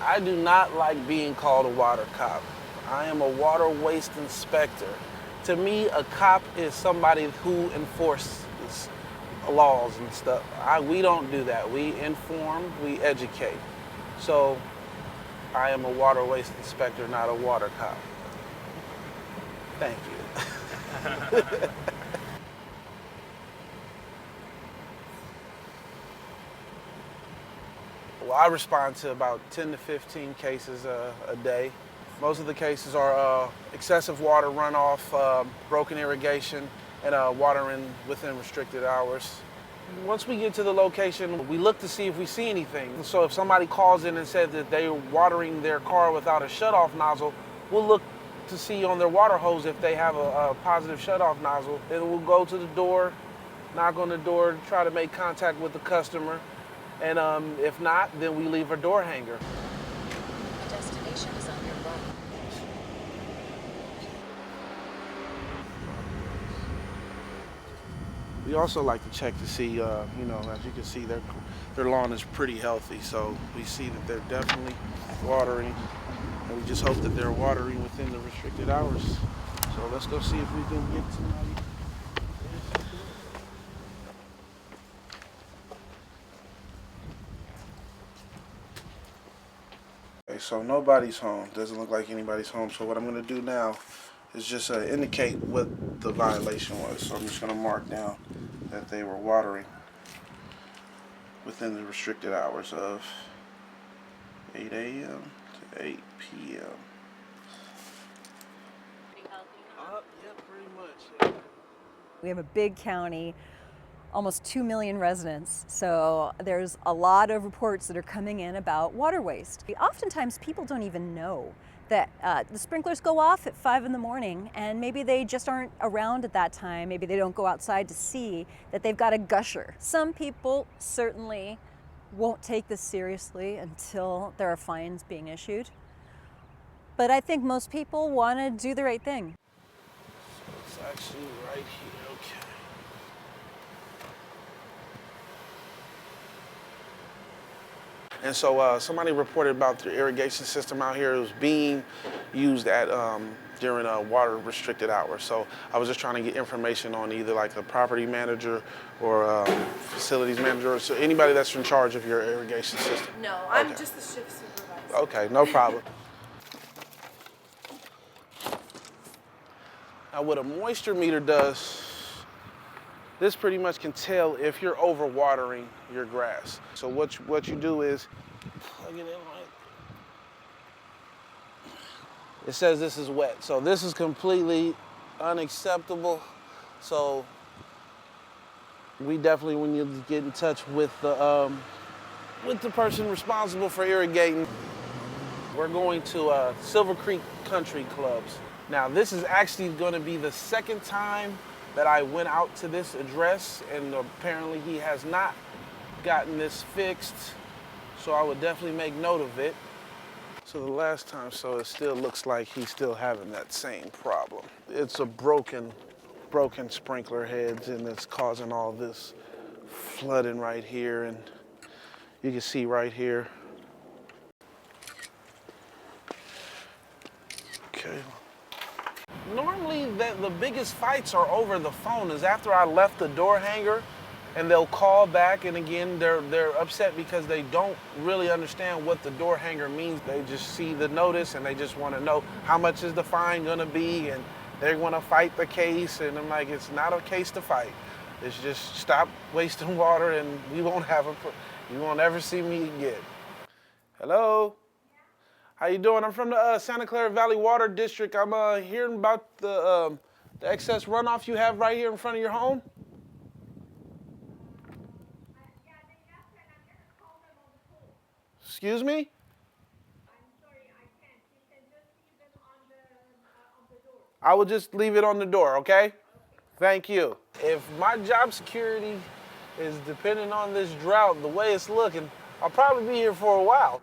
I do not like being called a water cop. I am a water waste inspector. To me, a cop is somebody who enforces laws and stuff. We don't do that. We inform, we educate. So I am a water waste inspector, not a water cop. Thank you. Well, I respond to about 10 to 15 cases a day. Most of the cases are excessive water runoff, broken irrigation, and watering within restricted hours. Once we get to the location, we look to see if we see anything. So if somebody calls in and said that they're watering their car without a shutoff nozzle, we'll look to see on their water hose if they have a positive shutoff nozzle. Then we'll go to the door, knock on the door, try to make contact with the customer. And if not, then we leave a door hanger. The destination is on your right. We also like to check to see, as you can see, their lawn is pretty healthy. So we see that they're definitely watering, and we just hope that they're watering within the restricted hours. So let's go see if we can get somebody. Okay, so nobody's home. Doesn't look like anybody's home. So what I'm going to do now is just indicate what the violation was. So I'm just going to mark down that they were watering within the restricted hours of 8 a.m. to 8 p.m. Pretty healthy, Yeah, pretty much. Yeah. We have a big county, almost 2 million residents, so there's a lot of reports that are coming in about water waste. Oftentimes people don't even know that the sprinklers go off at 5 in the morning and maybe they just aren't around at that time. Maybe they don't go outside to see that they've got a gusher. Some people certainly won't take this seriously until there are fines being issued. But I think most people want to do the right thing. So it's actually right here. Okay. And so somebody reported about the irrigation system out here. It was being used at during water restricted hours. So I was just trying to get information on either like the property manager or facilities manager, or so anybody that's in charge of your irrigation system. No, I'm just the shift supervisor. Okay, no problem. Now what a moisture meter does, this pretty much can tell if you're overwatering your grass. So what you do is plug it in like, it says this is wet. So this is completely unacceptable. So we definitely, when you get in touch with the person responsible for irrigating, we're going to Silver Creek Country Clubs. Now this is actually going to be the second time that I went out to this address, and apparently he has not gotten this fixed, so I would definitely make note of it. So the last time, so it still looks like he's still having that same problem. It's a broken sprinkler heads, and it's causing all this flooding right here, and you can see right here. Okay. Normally, the biggest fights are over the phone. Is after I left the door hanger, and they'll call back, and again, they're upset because they don't really understand what the door hanger means. They just see the notice, and they just want to know how much is the fine going to be, and they want to fight the case. And I'm like, it's not a case to fight. It's just stop wasting water, and we won't have you won't ever see me again. Hello? How you doing? I'm from the Santa Clara Valley Water District. I'm hearing about the excess runoff you have right here in front of your home. Excuse me? I'm sorry, I can't. You can just leave them on the door. I will just leave it on the door, okay? Thank you. If my job security is dependent on this drought, the way it's looking, I'll probably be here for a while.